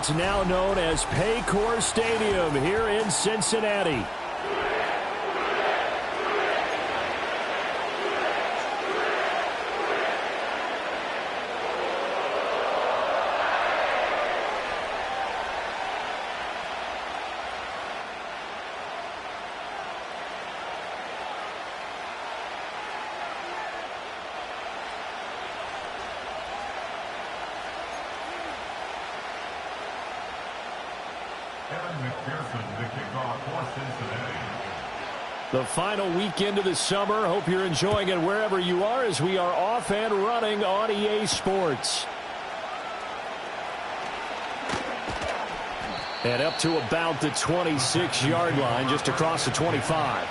what's now known as Paycor Stadium here in Cincinnati. The final weekend of the summer. Hope you're enjoying it wherever you are as we are off and running on EA Sports. And up to about the 26-yard line, just across the 25.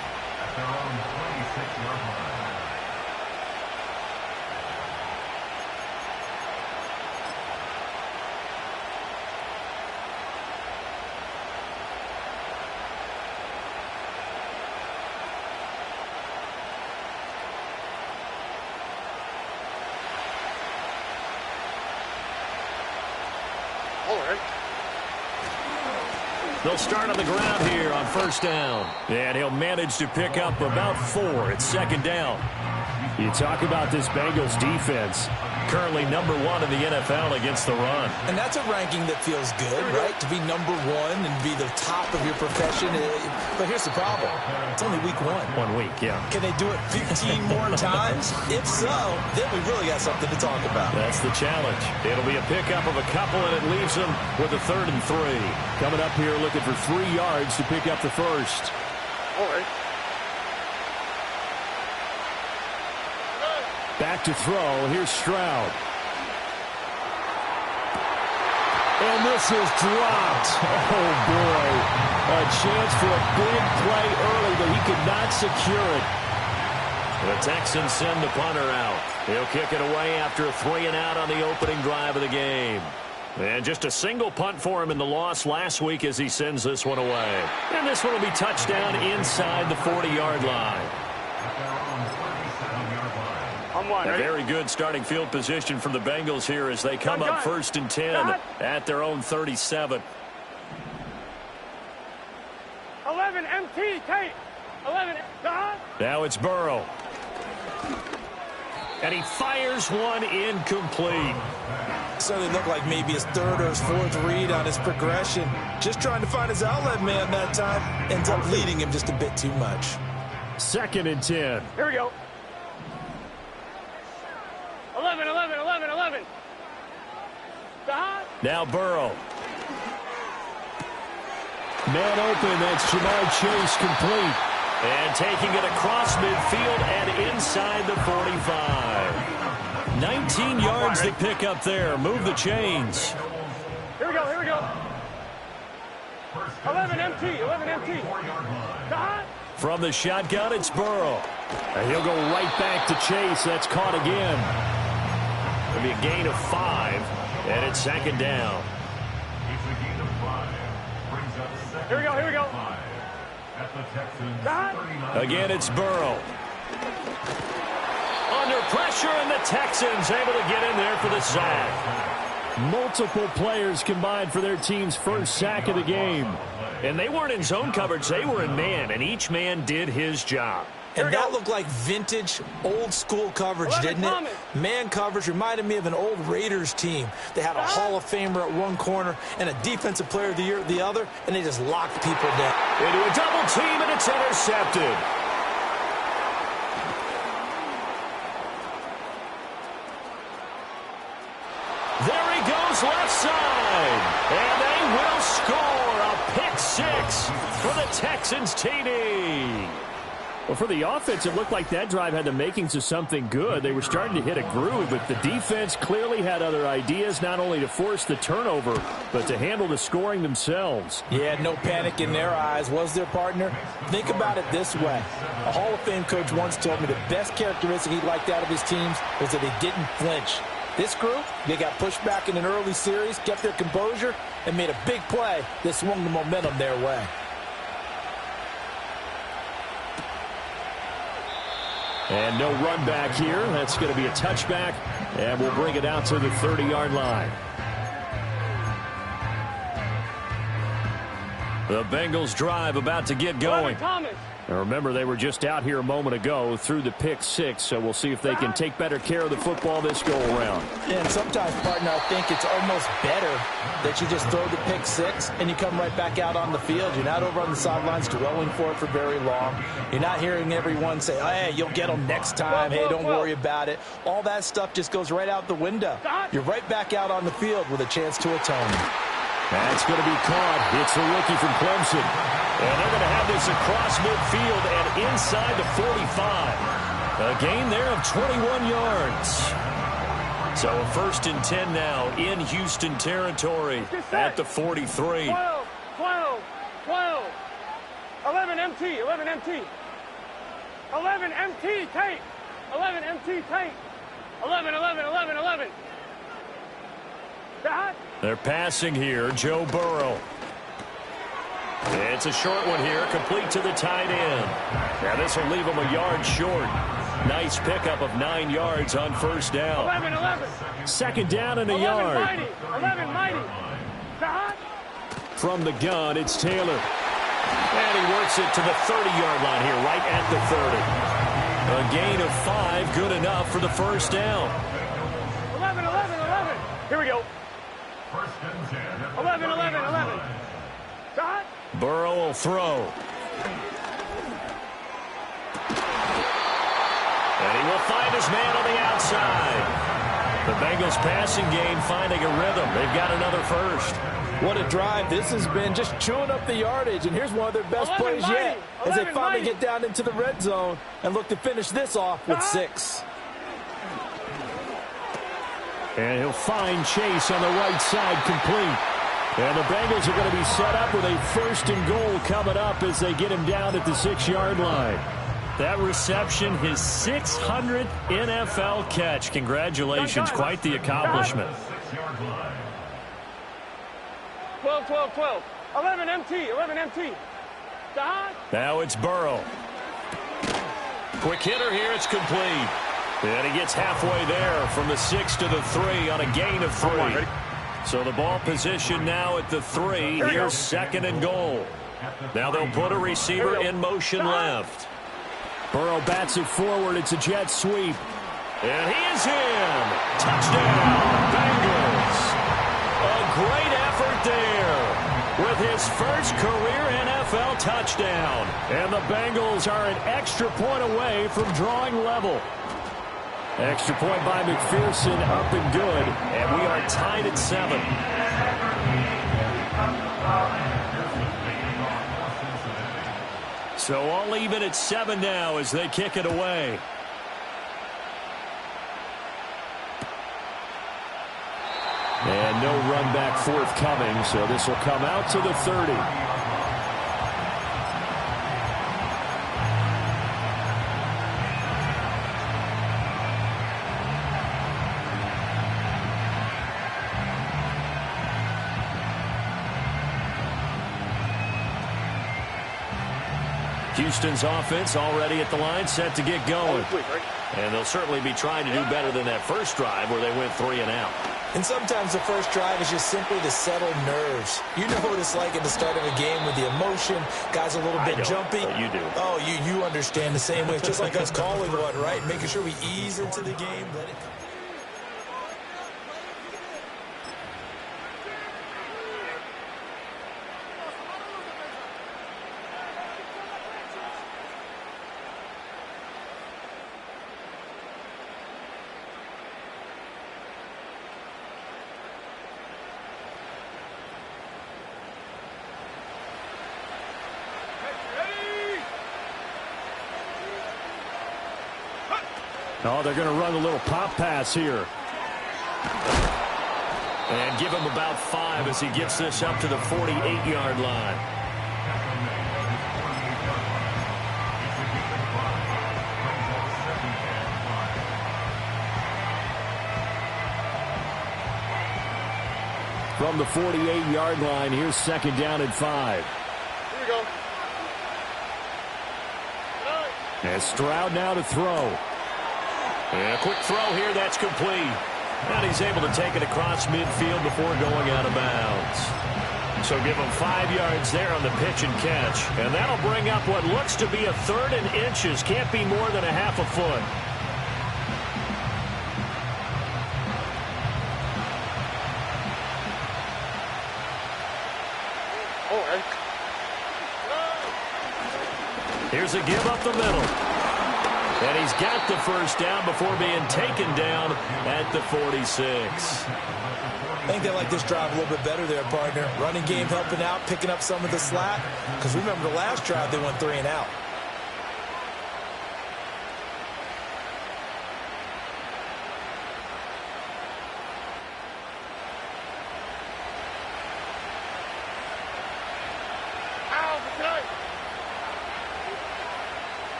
They'll start on the ground here on first down. And he'll manage to pick up about 4 at second down. You talk about this Bengals defense. Currently number 1 in the NFL against the run. And that's a ranking that feels good, right? To be number 1 and be the top of your profession. But here's the problem. It's only week 1. 1 week, yeah. Can they do it 15 more times? If so, then we really got something to talk about. That's the challenge. It'll be a pickup of a couple, and it leaves them with a 3rd and 3. Coming up here looking for 3 yards to pick up the first. All right. Back to throw. Here's Stroud. And this is dropped. Oh, boy. A chance for a big play early, but he could not secure it. The Texans send the punter out. He'll kick it away after a 3-and-out on the opening drive of the game. And just a single punt for him in the loss last week as he sends this one away. And this one will be touchdown inside the 40-yard line. A very good starting field position from the Bengals here as they come up 1st and 10 at their own 37. 11 MT, Tate. 11, God. Now it's Burrow. And he fires one incomplete. Certainly looked like maybe his 3rd or his 4th read on his progression. Just trying to find his outlet man that time. Ends up leading him just a bit too much. 2nd and 10. Here we go. 11, 11, 11, 11. Now Burrow. Man open, that's Jamar Chase complete. And taking it across midfield and inside the 45. 19 yards to pick up there. Move the chains. Here we go, here we go. 11 MT, 11 MT. From the shotgun, it's Burrow. And he'll go right back to Chase. That's caught again. It'll be a gain of 5, and it's 2nd down. Here we go, here we go. Again, it's Burrow. Under pressure, and the Texans able to get in there for the sack. Multiple players combined for their team's first sack of the game. And they weren't in zone coverage, they were in man, and each man did his job. And that looked like vintage, old-school coverage, didn't it? Man coverage reminded me of an old Raiders team. They had a Hall of Famer at one corner and a Defensive Player of the Year at the other, and they just locked people down. Into a double team, and it's intercepted. There he goes left side. And they will score a pick 6 for the Texans TD. Well, for the offense, it looked like that drive had the makings of something good. They were starting to hit a groove, but the defense clearly had other ideas, not only to force the turnover, but to handle the scoring themselves. Yeah, no panic in their eyes, was their partner? Think about it this way. A Hall of Fame coach once told me the best characteristic he liked out of his teams was that they didn't flinch. This group, they got pushed back in an early series, kept their composure, and made a big play that swung the momentum their way. And no run back here. That's going to be a touchback, and we'll bring it out to the 30-yard line. The Bengals drive about to get going. Now remember, they were just out here a moment ago through the pick six, so we'll see if they can take better care of the football this go-around. Yeah, and sometimes, partner, I think it's almost better that you just throw the pick six and you come right back out on the field. You're not over on the sidelines dwelling for it for very long. You're not hearing everyone say, oh, hey, you'll get them next time. Hey, don't worry about it. All that stuff just goes right out the window. You're right back out on the field with a chance to atone. That's going to be caught. It's the rookie from Clemson. And they're going to have this across midfield and inside the 45. A gain there of 21 yards. So a 1st and 10 now in Houston territory at the 43. 12, 12, 12. 11 MT, 11 MT. 11 MT, tape. 11 MT, tape. 11, 11, 11, 11. They're passing here. Joe Burrow. It's a short one here, complete to the tight end. Now this will leave him a yard short. Nice pickup of 9 yards on 1st down. 11, 11. 2nd down and a 11 yard. mighty. 11 mighty. From the gun, it's Taylor. And he works it to the 30-yard line here, right at the 30. A gain of 5, good enough for the 1st down. 11, 11, 11. Here we go. 11, 11, 11. Burrow will throw. And he will find his man on the outside. The Bengals passing game finding a rhythm. They've got another 1st. What a drive this has been, just chewing up the yardage. And here's one of their best plays yet as they finally get down into the red zone and look to finish this off with 6. And he'll find Chase on the right side, complete. And the Bengals are going to be set up with a 1st and goal coming up as they get him down at the 6-yard line. That reception, his 600th NFL catch. Congratulations, quite the accomplishment. 12, 12, 12. 11 MT, 11 MT. Now it's Burrow. Quick hitter here, it's complete. And he gets halfway there from the 6 to the 3 on a gain of 3. So the ball position now at the 3. Here's 2nd and goal. Now they'll put a receiver in motion left. Burrow bats it forward. It's a jet sweep. And he is in. Touchdown, Bengals. A great effort there with his 1st career NFL touchdown. And the Bengals are an extra point away from drawing level. Extra point by McPherson, up and good, and we are tied at 7. So all even at 7 now as they kick it away. And no run back forthcoming, so this will come out to the 30. Houston's offense already at the line, set to get going. And they'll certainly be trying to do better than that first drive where they went 3 and out. And sometimes the first drive is just simply to settle nerves. You know what it's like at the start of a game with the emotion. Guys a little bit jumpy. You do. Oh, you understand the same way. It's just like us calling one, right? Making sure we ease into the game. Let it... Oh, they're going to run a little pop pass here. And give him about 5 as he gets this up to the 48-yard line. From the 48-yard line, here's 2nd down and 5. Here we go. And Stroud now to throw. And a quick throw here, that's complete. And he's able to take it across midfield before going out of bounds. So give him 5 yards there on the pitch and catch. And that'll bring up what looks to be a 3rd and inches. Can't be more than a half a foot. Here's a give up the middle. And he's got the first down before being taken down at the 46. I think they like this drive a little bit better there, partner. Running game helping out, picking up some of the slack. Because remember the last drive, they went 3 and out.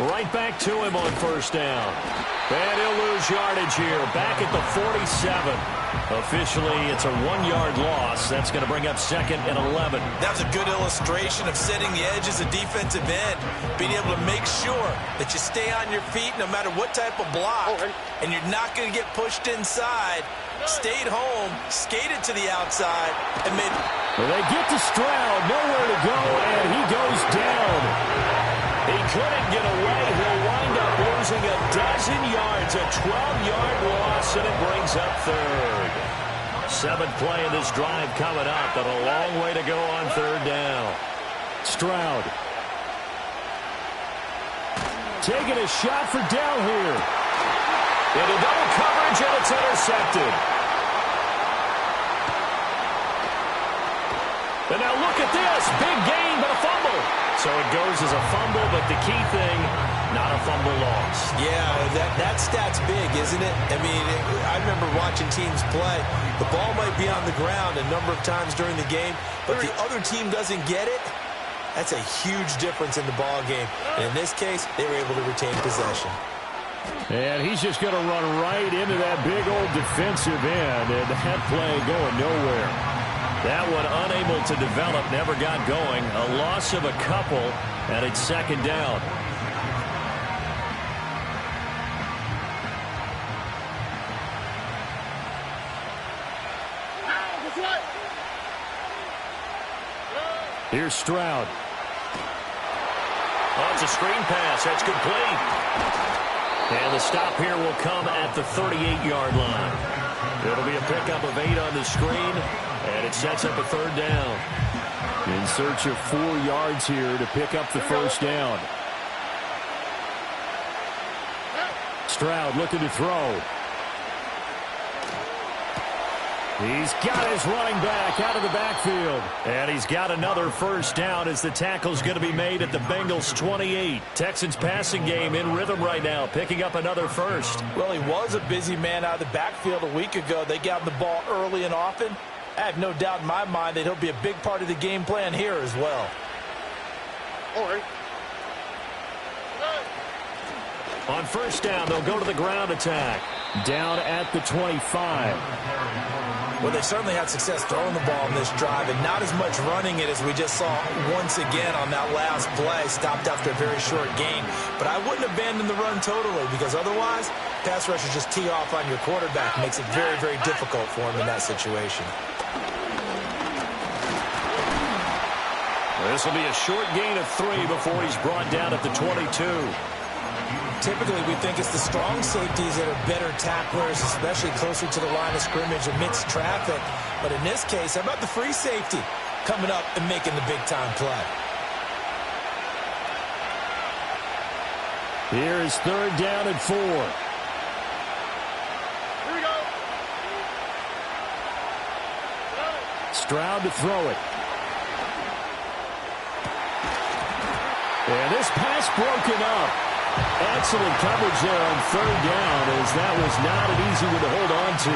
Right back to him on first down. And he'll lose yardage here. Back at the 47. Officially, it's a 1-yard loss. That's going to bring up 2nd and 11. That was a good illustration of setting the edge as a defensive end. Being able to make sure that you stay on your feet no matter what type of block. And you're not going to get pushed inside. Stayed home, skated to the outside, and made... Well, they get to Stroud. Nowhere to go, and he goes down. He couldn't get away. He'll wind up losing a dozen yards, a 12-yard loss, and it brings up 3rd. 7th play of this drive coming up, but a long way to go on 3rd down. Stroud. Taking a shot for Dell here. Into double coverage, and it's intercepted. And now look at this. Big gain, but a fumble. So it goes as a fumble, but the key thing, not a fumble loss. Yeah, that stat's big, isn't it? I mean, I remember watching teams play. The ball might be on the ground a number of times during the game, but the other team doesn't get it. That's a huge difference in the ball game. And in this case, they were able to retain possession. And he's just going to run right into that big old defensive end, and that play going nowhere. That one unable to develop, never got going. A loss of a couple, and it's 2nd down. Here's Stroud. Oh, it's a screen pass. That's complete. And the stop here will come at the 38-yard line. It'll be a pickup of 8 on the screen, and it sets up a 3rd down. In search of 4 yards here to pick up the first down. Stroud looking to throw. He's got his running back out of the backfield. And he's got another first down as the tackle's going to be made at the Bengals 28. Texans passing game in rhythm right now, picking up another first. Well, he was a busy man out of the backfield a week ago. They got the ball early and often. I have no doubt in my mind that he'll be a big part of the game plan here as well. All right. On first down, they'll go to the ground attack. Down at the 25. Well, they certainly had success throwing the ball in this drive and not as much running it as we just saw once again on that last play. Stopped after a very short gain. But I wouldn't abandon the run totally because otherwise, pass rushers just tee off on your quarterback. Makes it very, very difficult for him in that situation. This will be a short gain of 3 before he's brought down at the 22. Typically, we think it's the strong safeties that are better tacklers, especially closer to the line of scrimmage amidst traffic. But in this case, how about the free safety coming up and making the big-time play? Here is 3rd down and 4. Here we go. Stroud to throw it. And this pass broken up. Excellent coverage there on 3rd down, as that was not an easy one to hold on to.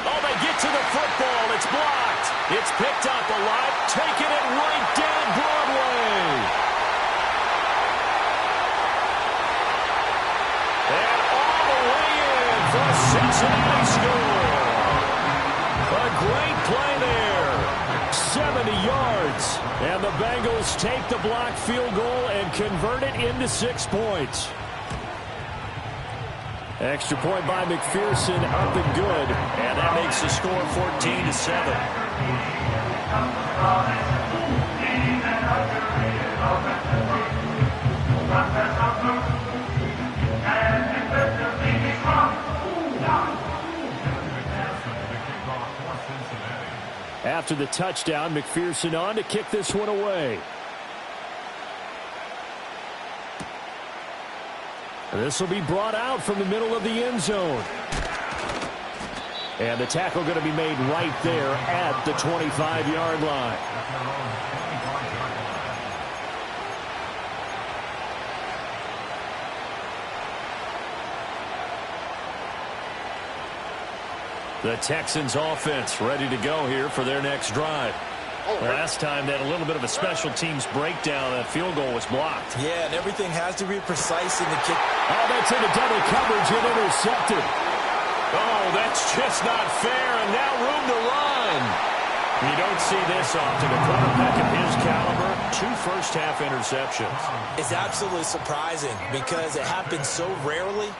Oh, they get to the football. It's blocked. It's picked up alive, taking it right down Broadway. And all the way in for a Cincinnati score. A great play there. 70 yards. And the Bengals Texans take the blocked field goal and convert it into 6 points. Extra point by McPherson, up and good. And that makes the score 14-7. After the touchdown, McPherson on to kick this one away. This will be brought out from the middle of the end zone. And the tackle going to be made right there at the 25-yard line. The Texans offense ready to go here for their next drive. Last time they had a little bit of a special teams breakdown. That field goal was blocked. Yeah, and everything has to be precise in the kick. Oh, that's into double coverage and intercepted. Oh, that's just not fair, and now room to run. You don't see this often. A quarterback of his caliber, 2 first-half interceptions. It's absolutely surprising because it happens so rarely.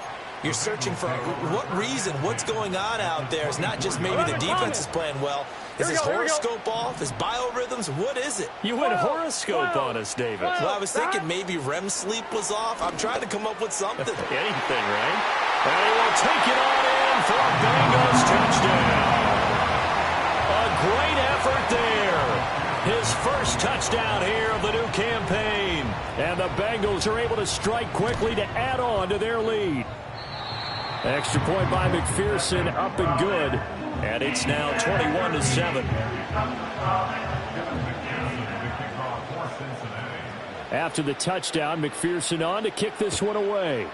You're searching for what reason, what's going on out there. It's not just maybe the defense is playing well. Is his horoscope off? His biorhythms? What is it? You went horoscope on us, David. Well, I was thinking maybe REM sleep was off. I'm trying to come up with something. Anything, right? And he will take it on in for a Bengals touchdown. A great effort there. His first touchdown here of the new campaign. And the Bengals are able to strike quickly to add on to their lead. Extra point by McPherson, up and good. And it's now 21-7. After the touchdown, McPherson on to kick this one away.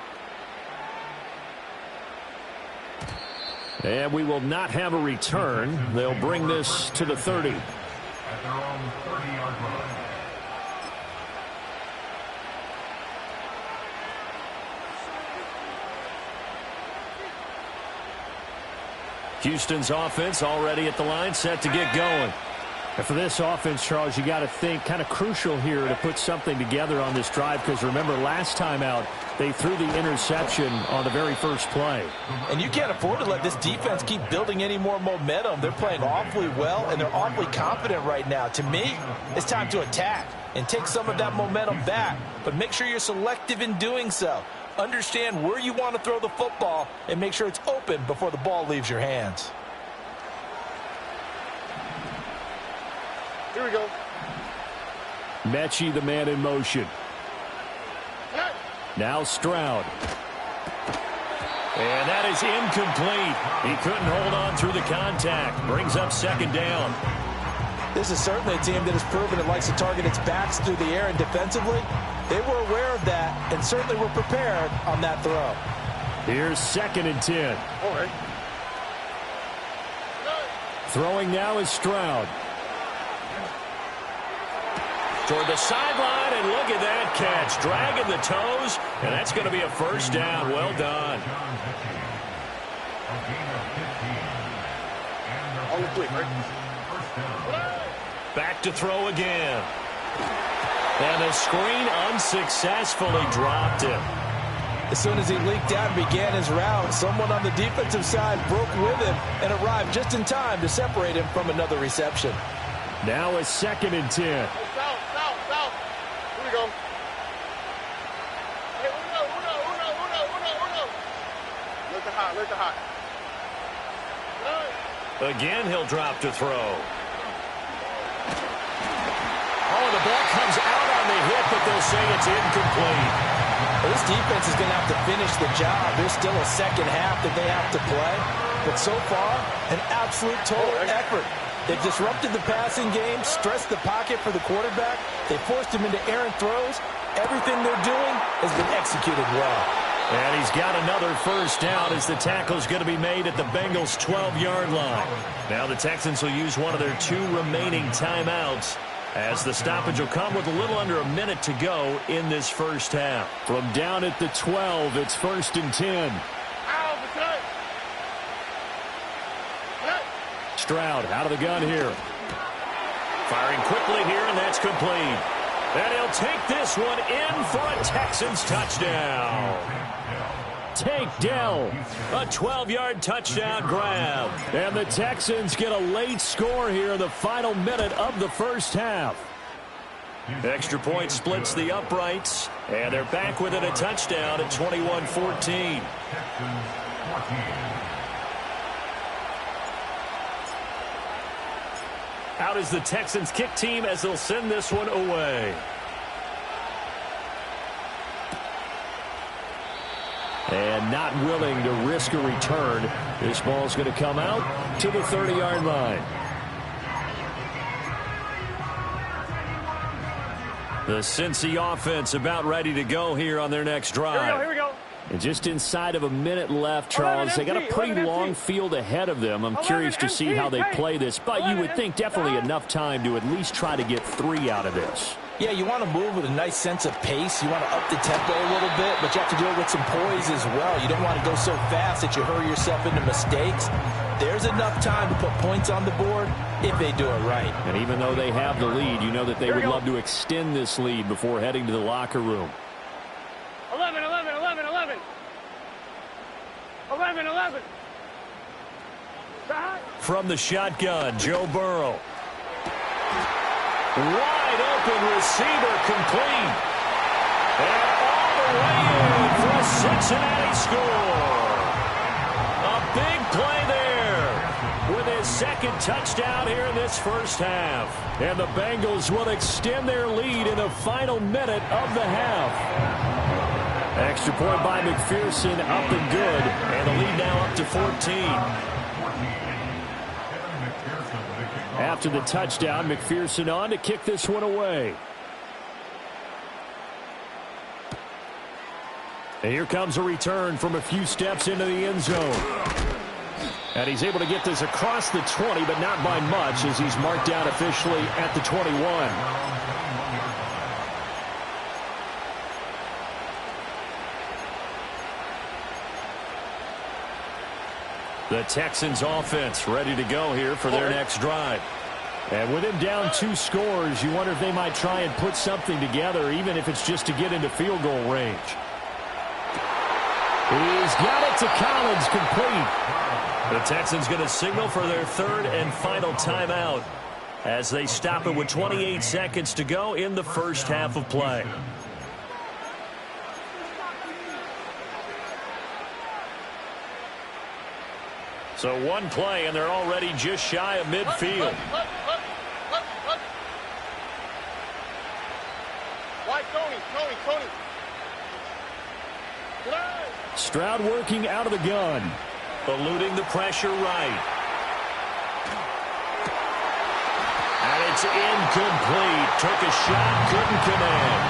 And we will not have a return. They'll bring this to the 30. At their own 30-yard line. Houston's offense already at the line, set to get going. And for this offense, Charles, you got to think kind of crucial here to put something together on this drive, because remember last time out they threw the interception on the very first play. And you can't afford to let this defense keep building any more momentum. They're playing awfully well, and they're awfully confident right now. To me, it's time to attack and take some of that momentum back, but make sure you're selective in doing so. Understand where you want to throw the football and make sure it's open before the ball leaves your hands. Here we go. Mechie, the man in motion. Now Stroud. And that is incomplete. He couldn't hold on through the contact. Brings up second down. This is certainly a team that has proven it likes to target its backs through the air, and defensively, they were aware of that and certainly were prepared on that throw. Here's 2nd and 10. All right. Throwing now is Stroud. Toward the sideline, and look at that catch. Dragging the toes, and that's going to be a first down. Well done. On the flick, right? Back to throw again. And the screen unsuccessfully dropped him. As soon as he leaked out and began his route, someone on the defensive side broke with him and arrived just in time to separate him from another reception. Now a 2nd and 10. South. Here we go. Hey, uno. Look at hot. Again, he'll drop to throw. Oh, the ball comes out on the hit, but they'll say it's incomplete. Well, this defense is going to have to finish the job. There's still a second half that they have to play. But so far, an absolute total effort. They've disrupted the passing game, stressed the pocket for the quarterback. They forced him into errant throws. Everything they're doing has been executed well. And he's got another first down as the tackle's going to be made at the Bengals' 12-yard line. Now the Texans will use one of their 2 remaining timeouts, as the stoppage will come with a little under a minute to go in this first half. From down at the 12, it's 1st and 10. Stroud out of the gun here. Firing quickly here, and that's complete. And he'll take this one in for a Texans touchdown. Tank Dell, a 12-yard touchdown grab. And the Texans get a late score here in the final minute of the first half. Extra point splits the uprights, and they're back within a touchdown at 21-14. Out is the Texans kick team as they'll send this one away. And not willing to risk a return. This ball's going to come out to the 30-yard line. The Cincy offense about ready to go here on their next drive. Here we go. And just inside of a minute left, Charles. They got a pretty long field ahead of them. I'm curious to see how they play this, but you would think definitely enough time to at least try to get 3 out of this. Yeah, you want to move with a nice sense of pace. You want to up the tempo a little bit, but you have to do it with some poise as well. You don't want to go so fast that you hurry yourself into mistakes. There's enough time to put points on the board if they do it right. And even though they have the lead, you know that they would love to extend this lead before heading to the locker room. 11, 11, 11, 11. 11, 11. From the shotgun, Joe Burrow. Wide open receiver complete. And all the way in for a Cincinnati score. A big play there with his second touchdown here in this first half. And the Bengals will extend their lead in the final minute of the half. Extra point by McPherson, up and good. And the lead now up to 14. After the touchdown, McPherson on to kick this one away. And here comes a return from a few steps into the end zone. And he's able to get this across the 20, but not by much, as he's marked down officially at the 21. The Texans offense ready to go here for their next drive. And with him down 2 scores, you wonder if they might try and put something together, even if it's just to get into field goal range. He's got it to Collins, complete. The Texans going to signal for their third and final timeout as they stop it with 28 seconds to go in the first half of play. So one play, and they're already just shy of midfield. Tony. Stroud working out of the gun. Eluding the pressure right. And it's incomplete. Took a shot, couldn't connect.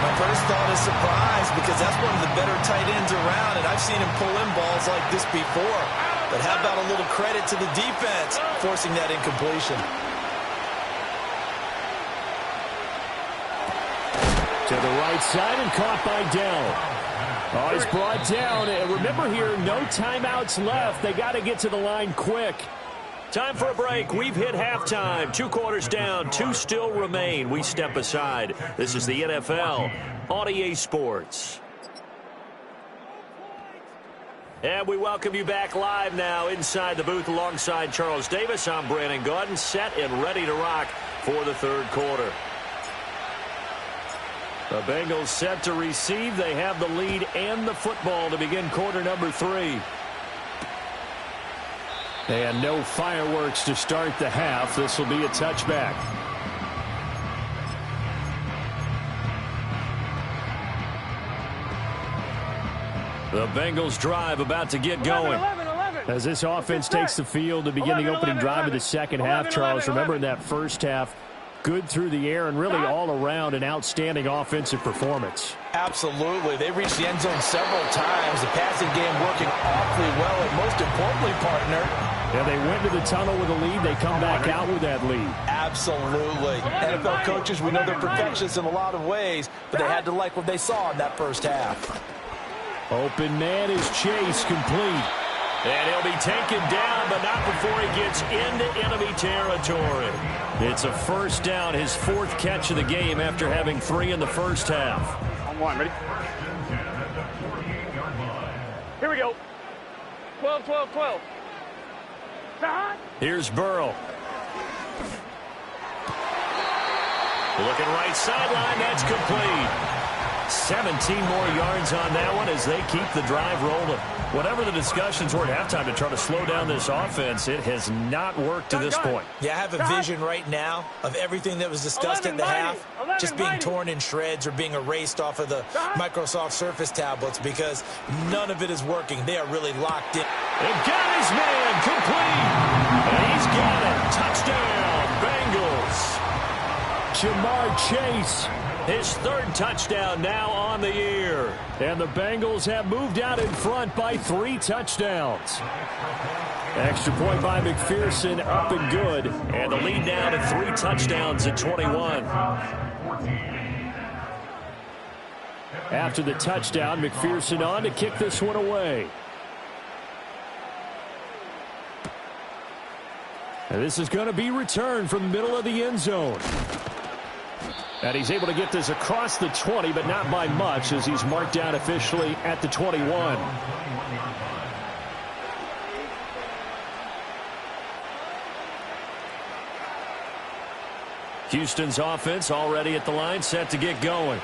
My first thought is surprise, because that's one of the better tight ends around, and I've seen him pull in balls like this before. But how about a little credit to the defense forcing that incompletion? To the right side and caught by Dell. Oh, he's brought down. And remember here, no timeouts left. They got to get to the line quick. Time for a break. We've hit halftime. 2 quarters down. 2 still remain. We step aside. This is the NFL on EA Sports. And we welcome you back live now inside the booth alongside Charles Davis. I'm Brandon Gaudin, set and ready to rock for the third quarter. The Bengals set to receive. They have the lead and the football to begin quarter number 3. And no fireworks to start the half. This will be a touchback. The Bengals drive about to get going. 11. As this offense takes the field to begin the opening drive of the second half, Charles, remember in that first half, good through the air and really all around an outstanding offensive performance. Absolutely. They reached the end zone several times. The passing game working awfully well, and most importantly, partner, yeah, they went to the tunnel with a lead. They come back out with that lead. Absolutely. NFL coaches, we know they're perfectionists in a lot of ways, but they had to like what they saw in that first half. Open man is Chase, complete. And he'll be taken down, but not before he gets into enemy territory. It's a first down, his 4th catch of the game after having 3 in the first half. On 1, ready? Here we go. 12, 12, 12. Here's Burrow. Looking right sideline, that's complete. 17 more yards on that one as they keep the drive rolling. Whatever the discussions were at halftime to try to slow down this offense, it has not worked to this point. Yeah, I have a vision right now of everything that was discussed at the half just being torn in shreds or being erased off of the Microsoft Surface tablets because none of it is working. They are really locked in. And got his man complete. And he's got it. Touchdown, Bengals. Jamar Chase, his 3rd touchdown now on the year. And the Bengals have moved out in front by 3 touchdowns. Extra point by McPherson, up and good. And the lead now to 3 touchdowns at 21. After the touchdown, McPherson on to kick this one away. And this is going to be returned from the middle of the end zone. And he's able to get this across the 20, but not by much as he's marked down officially at the 21. Houston's offense already at the line, set to get going.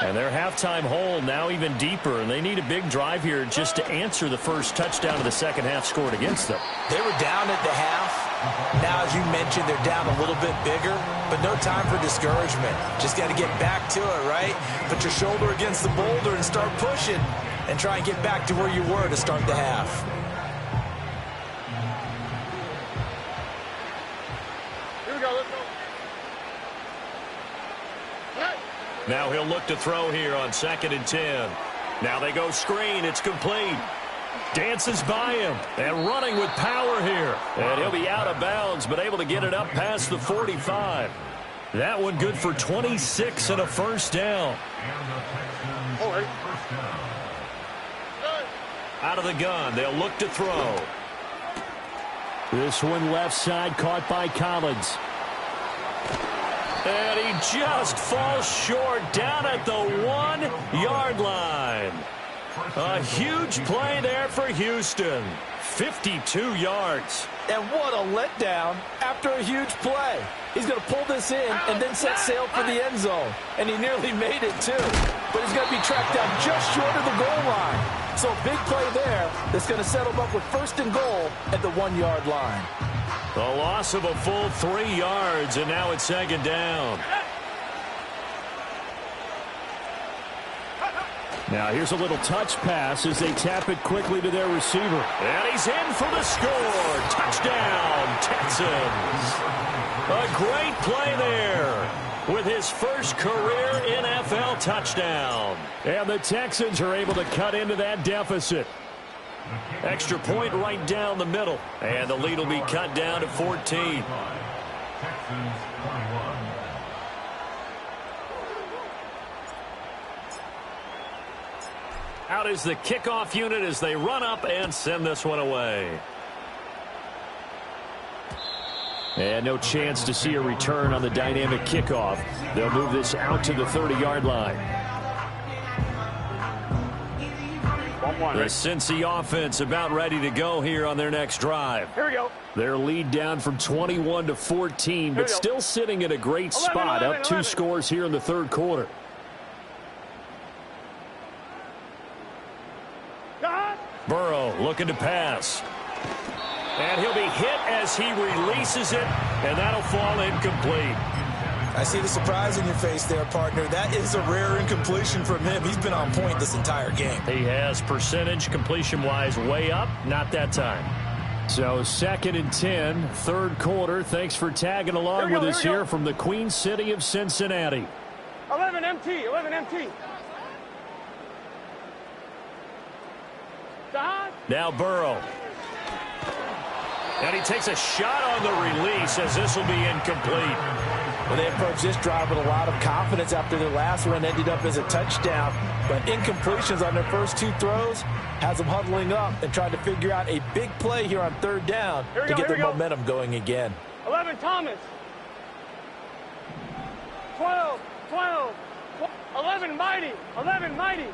And their halftime hole now even deeper, and they need a big drive here just to answer the first touchdown of the second half scored against them. They were down at the half. Now, as you mentioned, they're down a little bit bigger, but no time for discouragement. Just got to get back to it, right? Put your shoulder against the boulder and start pushing and try and get back to where you were to start the half. Here we go, let's go. Now he'll look to throw here on 2nd and 10. Now they go screen. It's complete. Dances by him and running with power here. And he'll be out of bounds, but able to get it up past the 45. That one good for 26 and a first down. Out of the gun. They'll look to throw. This one left side caught by Collins. And he just falls short down at the 1-yard line. A huge play there for Houston. 52 yards. And what a letdown after a huge play. He's going to pull this in and then set sail for the end zone. And he nearly made it, too. But he's going to be tracked down just short of the goal line. So a big play there that's going to settle him up with 1st and goal at the 1-yard line. The loss of a full 3 yards, and now it's 2nd down. Now here's a little touch pass as they tap it quickly to their receiver. And he's in for the score. Touchdown, Texans. A great play there with his first career NFL touchdown. And the Texans are able to cut into that deficit. Extra point right down the middle. And the lead will be cut down to 14. Out is the kickoff unit as they run up and send this one away. And no chance to see a return on the dynamic kickoff. They'll move this out to the 30-yard line. The Cincy offense about ready to go here on their next drive. Here we go. Their lead down from 21 to 14, but still sitting in a great spot, up 2 scores here in the 3rd quarter. Burrow looking to pass. And he'll be hit as he releases it, and that'll fall incomplete. I see the surprise in your face there, partner. That is a rare incompletion from him. He's been on point this entire game. He has percentage completion-wise way up, not that time. So 2nd and 10, 3rd quarter. Thanks for tagging along with us here from the Queen City of Cincinnati. 11 MT, 11 MT. Now Burrow. And he takes a shot on the release as this will be incomplete. Well, they approached this drive with a lot of confidence after their last one ended up as a touchdown. But incompletions on their first two throws has them huddling up and trying to figure out a big play here on third down to get their momentum going again. 11, Thomas. 12, 11, Mighty. 11, Mighty.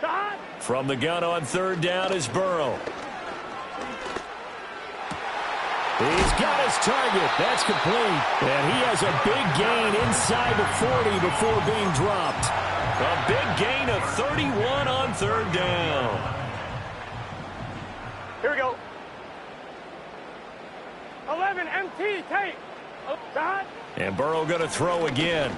Shot. From the gun on third down is Burrow. He's got his target. That's complete. And he has a big gain inside the 40 before being dropped. A big gain of 31 on third down. Here we go. 11, MT, take. Shot. And Burrow going to throw again.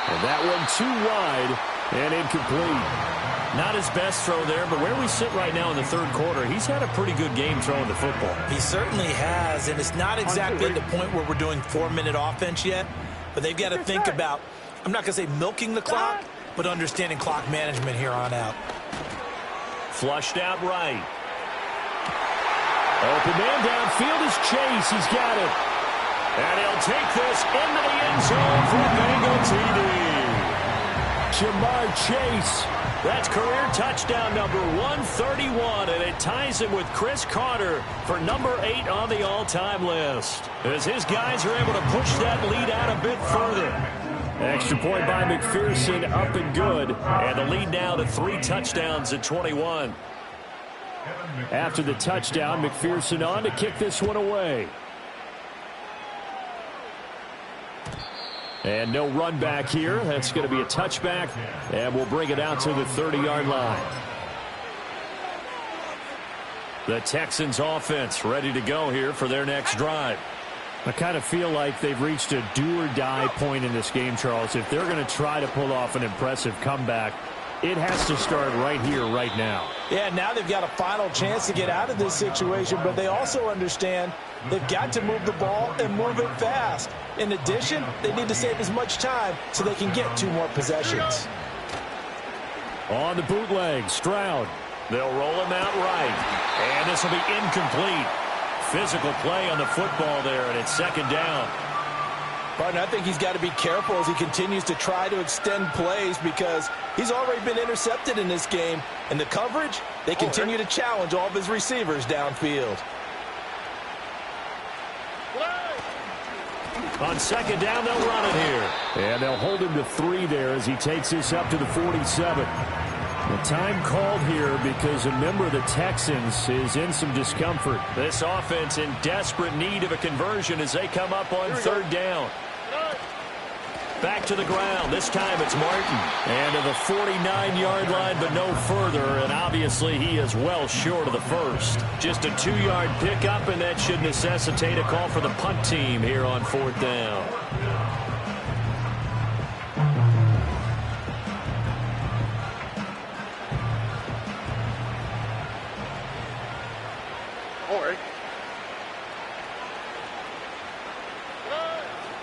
And that one too wide and incomplete. Not his best throw there, but where we sit right now in the third quarter, he's had a pretty good game throwing the football. He certainly has, and it's not exactly the point where we're doing 4-minute offense yet, but they've got to think about, I'm not going to say milking the clock, but understanding clock management here on out. Flushed out right. Open man downfield is Chase. He's got it. And he'll take this into the end zone for a Bengal TD. Jamar Chase. That's career touchdown number 131, and it ties him with Chris Carter for number 8 on the all-time list. As his guys are able to push that lead out a bit further. Extra point by McPherson, up and good. And the lead now to 3 touchdowns at 21. After the touchdown, McPherson on to kick this one away. And no run back here. That's going to be a touchback. And we'll bring it out to the 30-yard line. The Texans offense ready to go here for their next drive. I kind of feel like they've reached a do-or-die point in this game, Charles. If they're going to try to pull off an impressive comeback, it has to start right here, right now. Yeah, now they've got a final chance to get out of this situation, but they also understand they've got to move the ball and move it fast. In addition, they need to save as much time so they can get 2 more possessions. On the bootleg, Stroud. They'll roll him out right. And this will be incomplete. Physical play on the football there, and it's second down. Partner, I think he's got to be careful as he continues to try to extend plays because he's already been intercepted in this game. And the coverage, they continue to challenge all of his receivers downfield. On second down, they'll run it here. And they'll hold him to 3 there as he takes this up to the 47. The time called here because a member of the Texans is in some discomfort. This offense in desperate need of a conversion as they come up on third down. Back to the ground. This time it's Martin. And to the 49-yard line, but no further. And obviously he is well short of the first. Just a 2-yard pickup, and that should necessitate a call for the punt team here on fourth down.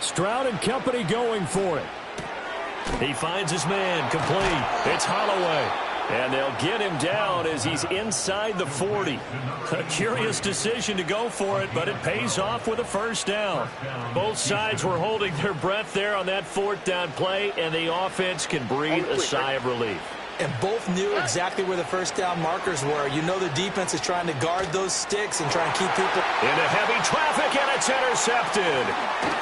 Stroud and company going for it. He finds his man, complete. It's Holloway. And they'll get him down as he's inside the 40. A curious decision to go for it, but it pays off with a first down. Both sides were holding their breath there on that fourth down play, and the offense can breathe a sigh of relief. And both knew exactly where the first down markers were. You know the defense is trying to guard those sticks and try and keep people. Into heavy traffic, and it's intercepted.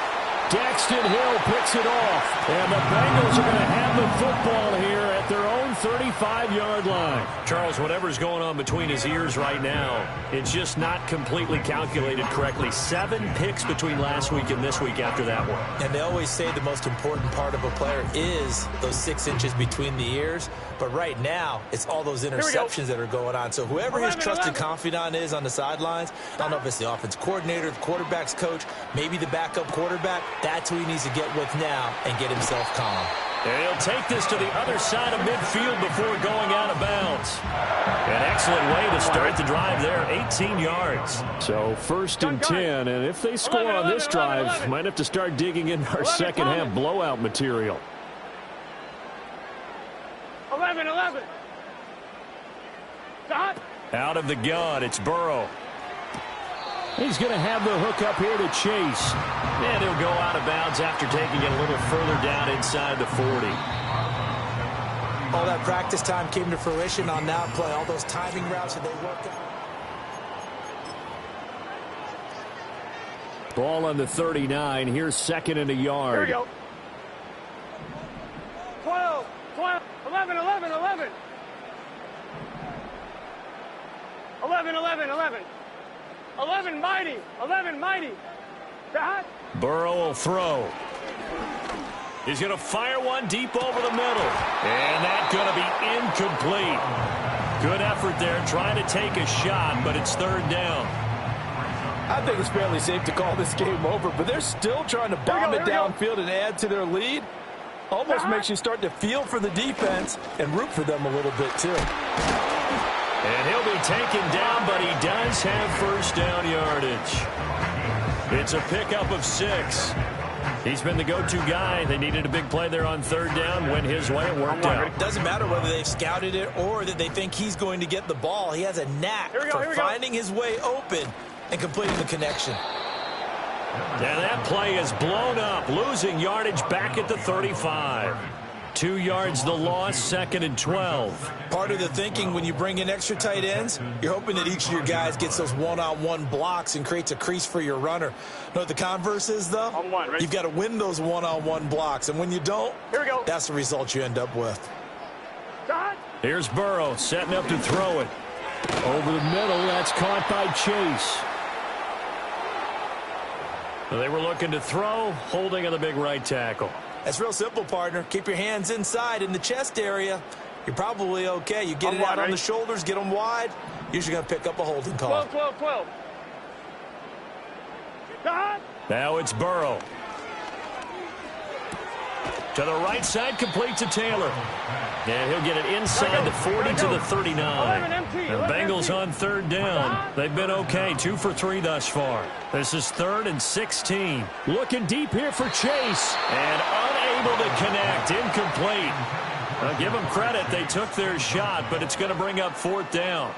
Daxton Hill picks it off, and the Bengals are going to have the football here at their own 35-yard line. Charles, whatever's going on between his ears right now, it's just not completely calculated correctly. 7 picks between last week and this week after that one. And they always say the most important part of a player is those 6 inches between the ears. But right now, it's all those interceptions that are going on. So whoever his trusted confidant is on the sidelines, I don't know if it's the offense coordinator, the quarterback's coach, maybe the backup quarterback, that's who he needs to get with now and get himself calm. And he'll take this to the other side of midfield before going out of bounds. An excellent way to start the drive there, 18 yards. So first and 10, and if they score on this drive, might have to start digging in our second half blowout material. 11. Stop. Out of the gun, it's Burrow. He's going to have the hook up here to Chase. And he'll go out of bounds after taking it a little further down inside the 40. All that practice time came to fruition on that play. All those timing routes that they worked out. Ball on the 39. Here's second and a yard. Here we go. 12, 12, 11, 11, 11. 11, 11, 11. 11 mighty. 11 mighty. Dot. Burrow will throw. He's going to fire one deep over the middle. And that's going to be incomplete. Good effort there trying to take a shot, but it's third down. I think it's fairly safe to call this game over, but they're still trying to bomb it downfield and add to their lead. Almost makes you start to feel for the defense and root for them a little bit, too. And he'll be taken down, but he does have first down yardage. It's a pickup of 6. He's been the go-to guy. They needed a big play there on third down. Went his way. It worked out. Doesn't matter whether they've scouted it or that they think he's going to get the ball. He has a knack for finding his way open and completing the connection. And that play is blown up, losing yardage back at the 35. 2 yards the loss, second and 12. Part of the thinking when you bring in extra tight ends, you're hoping that each of your guys gets those one-on-one blocks and creates a crease for your runner. You know what the converse is, though? You've got to win those one-on-one blocks, and when you don't, that's the result you end up with. Here's Burrow setting up to throw it. Over the middle, that's caught by Chase. They were looking to throw, holding on the big right tackle. That's real simple, partner. Keep your hands inside in the chest area. You're probably okay. You get it out on the shoulders, get them wide. Usually going to pick up a holding call. 12, 12, 12. Now it's Burrow. To the right side, complete to Taylor. And he'll get it inside the 40 to the 39. The Bengals on third down. They've been okay, 2 for 3 thus far. This is 3rd and 16. Looking deep here for Chase. And unable to connect, incomplete. I'll give them credit, they took their shot, but it's going to bring up 4th down.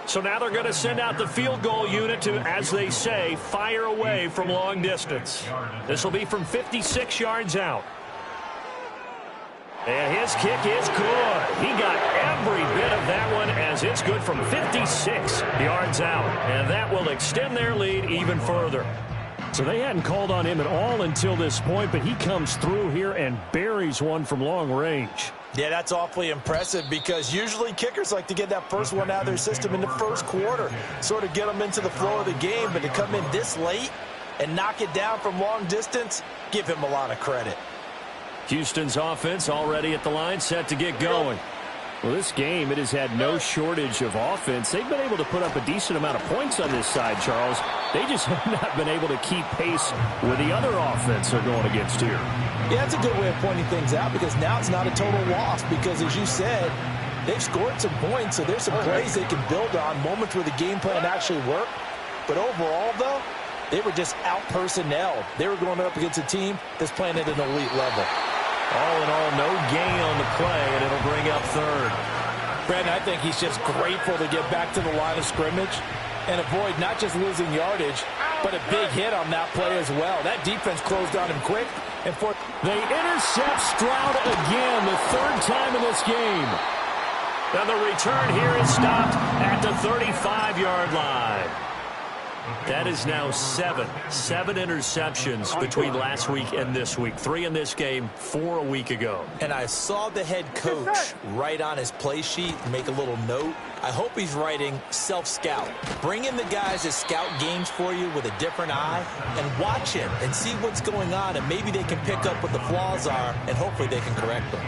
So now they're going to send out the field goal unit to, as they say, fire away from long distance. This will be from 56 yards out. And his kick is good. He got every bit of that one as it's good from 56 yards out. And that will extend their lead even further. So they hadn't called on him at all until this point, but he comes through here and buries one from long range. Yeah, that's awfully impressive because usually kickers like to get that first one out of their system in the first quarter, sort of get them into the flow of the game, but to come in this late and knock it down from long distance, give him a lot of credit. Houston's offense already at the line, set to get going. Well, this game, it has had no shortage of offense. They've been able to put up a decent amount of points on this side, Charles. They just have not been able to keep pace with the other offense they're going against here. Yeah, that's a good way of pointing things out because now it's not a total loss because, as you said, they've scored some points, so there's some plays they can build on, moments where the game plan actually worked. But overall, though, they were just out-personnelled. They were going up against a team that's playing at an elite level. All in all, no gain on the play, and it'll bring up 3rd. Brandon, I think he's just grateful to get back to the line of scrimmage and avoid not just losing yardage, but a big hit on that play as well. That defense closed on him quick. And they intercept Stroud again, the 3rd time in this game. And the return here is stopped at the 35-yard line. That is now 7 interceptions between last week and this week. 3 in this game, 4 a week ago. And I saw the head coach write on his play sheet, make a little note. I hope he's writing self-scout. Bring in the guys that scout games for you with a different eye and watch him and see what's going on, and maybe they can pick up what the flaws are, and hopefully they can correct them.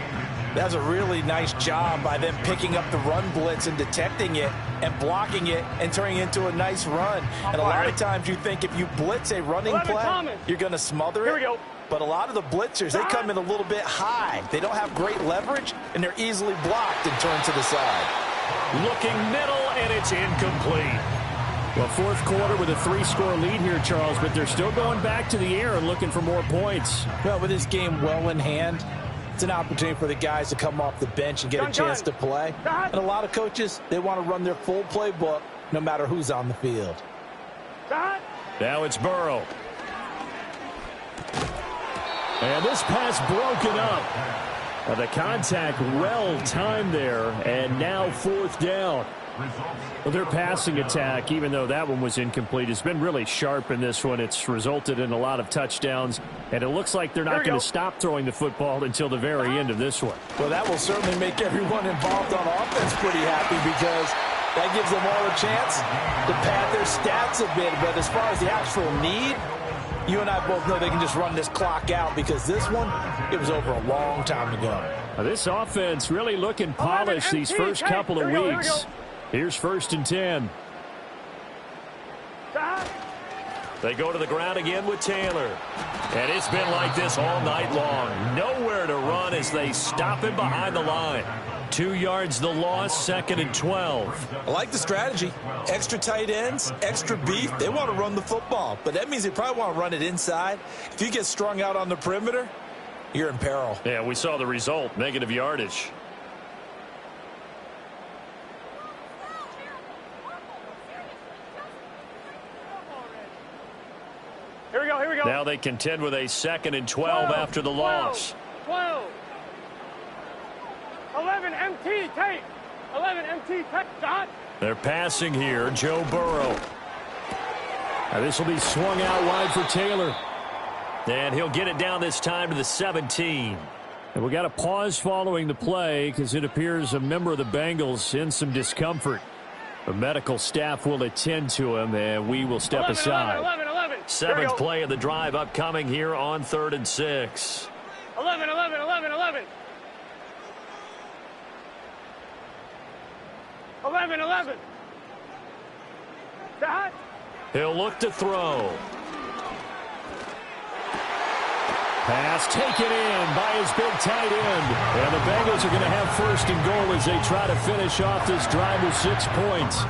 That's a really nice job by them picking up the run blitz and detecting it and blocking it and turning it into a nice run. And a lot of times you think if you blitz a running play, you're going to smother it. Here we go. But a lot of the blitzers, they come in a little bit high. They don't have great leverage, and they're easily blocked and turned to the side. Looking middle, and it's incomplete. Well, 4th quarter with a 3-score lead here, Charles, but they're still going back to the air and looking for more points. Well, with this game well in hand, it's an opportunity for the guys to come off the bench and get a chance to play. And a lot of coaches, they want to run their full playbook no matter who's on the field. Now it's Burrow. And this pass broken up. The contact well timed there, and now 4th down. Well, their passing attack, even though that one was incomplete, has been really sharp in this one. It's resulted in a lot of touchdowns, and it looks like they're not going to stop throwing the football until the very end of this one. Well, that will certainly make everyone involved on offense pretty happy, because that gives them all a chance to pad their stats a bit. But as far as the actual need, you and I both know they can just run this clock out, because this one, it was over a long time ago. Now, this offense really looking polished these first couple of weeks. Here's 1st and 10. They go to the ground again with Taylor. And it's been like this all night long. Nowhere to run as they stop him behind the line. 2 yards the loss, 2nd and 12. I like the strategy. Extra tight ends, extra beef. They want to run the football, but that means they probably want to run it inside. If you get strung out on the perimeter, you're in peril. Yeah, we saw the result, negative yardage. Here we go. Now they contend with a 2nd and 12 after the loss. 12. 11 MT tape. 11 MT tape. Dot. They're passing here. Joe Burrow. Now this will be swung out wide for Taylor. And he'll get it down this time to the 17. And we got a pause following the play, because it appears a member of the Bengals in some discomfort. The medical staff will attend to him, and we will step 11, aside. 11. 7th play of the drive upcoming here on 3rd and 6. 11. 11. Dot. He'll look to throw. Pass taken in by his big tight end. And the Bengals are going to have 1st and goal as they try to finish off this drive with 6 points.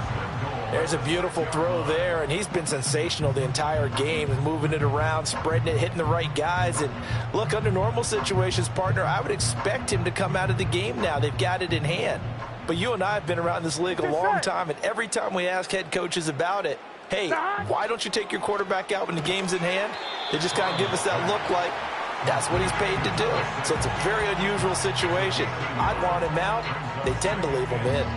There's a beautiful throw there, and he's been sensational the entire game, moving it around, spreading it, hitting the right guys. And look, under normal situations, partner, I would expect him to come out of the game now. They've got it in hand. But you and I have been around this league a long time, and every time we ask head coaches about it, hey, why don't you take your quarterback out when the game's in hand? They just kind of give us that look like that's what he's paid to do. So it's a very unusual situation. I'd want him out. They tend to leave him in.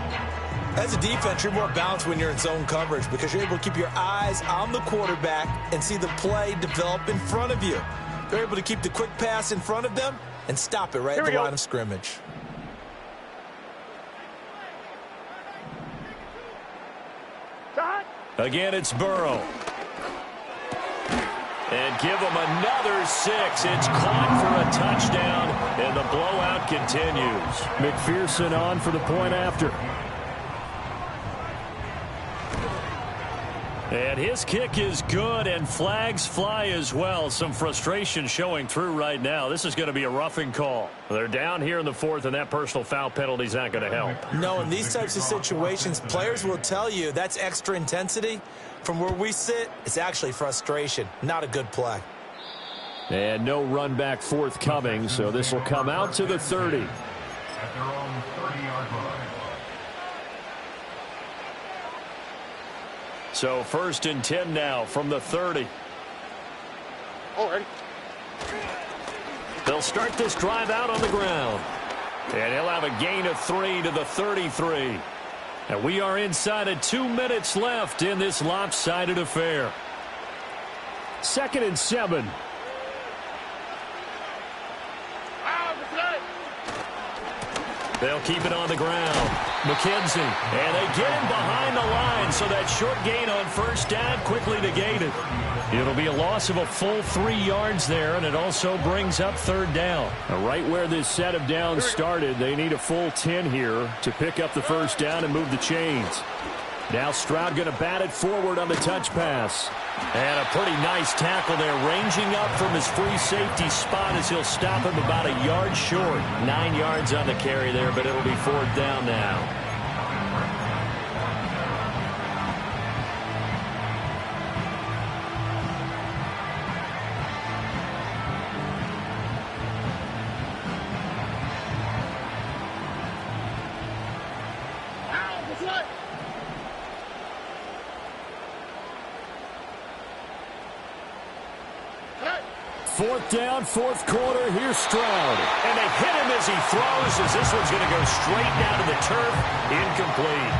As a defense, you're more balanced when you're in zone coverage, because you're able to keep your eyes on the quarterback and see the play develop in front of you. They're able to keep the quick pass in front of them and stop it right at the line of scrimmage. Again, it's Burrow. And give him another 6. It's caught for a touchdown, and the blowout continues. McPherson on for the point after. And his kick is good, and flags fly as well. Some frustration showing through right now. This is going to be a roughing call. They're down here in the 4th, and that personal foul penalty is not going to help. No, in these types of situations, players will tell you that's extra intensity. From where we sit, it's actually frustration. Not a good play. And no run back forthcoming, so this will come out to the 30. At their own 30-yard line. So 1st and 10 now from the 30. Already. They'll start this drive out on the ground. And he'll have a gain of 3 to the 33. And we are inside of 2 minutes left in this lopsided affair. 2nd and 7. They'll keep it on the ground. McKenzie, and they get him behind the line, so that short gain on 1st down quickly negated. It'll be a loss of a full 3 yards there, and it also brings up 3rd down. Now, right where this set of downs started, they need a full 10 here to pick up the 1st down and move the chains. Now Stroud going to bat it forward on the touch pass. And a pretty nice tackle there, ranging up from his free safety spot as he'll stop him about a yard short. 9 yards on the carry there, but it'll be 4th down now. 4th down, 4th quarter. Here's Stroud. And they hit him as he throws, as this one's going to go straight down to the turf. Incomplete.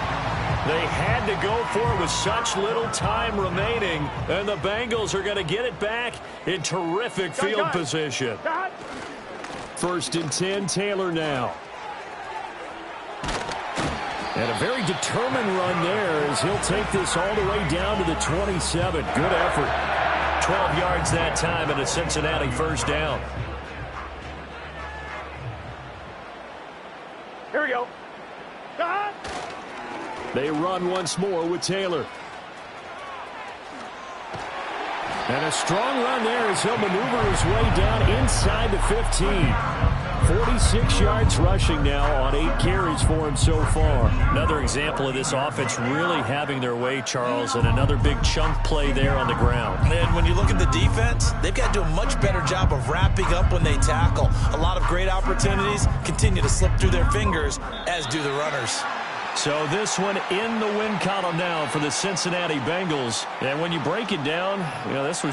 They had to go for it with such little time remaining, and the Bengals are going to get it back in terrific field position. 1st and 10, Taylor now. And a very determined run there as he'll take this all the way down to the 27. Good effort. 12 yards that time and a Cincinnati 1st down. Here we go. They run once more with Taylor. And a strong run there as he'll maneuver his way down inside the 15. 46 yards rushing now on 8 carries for him so far. Another example of this offense really having their way, Charles, and another big chunk play there on the ground. And when you look at the defense, they've got to do a much better job of wrapping up when they tackle. A lot of great opportunities continue to slip through their fingers, as do the runners. So this one in the win column now for the Cincinnati Bengals. And when you break it down, this was just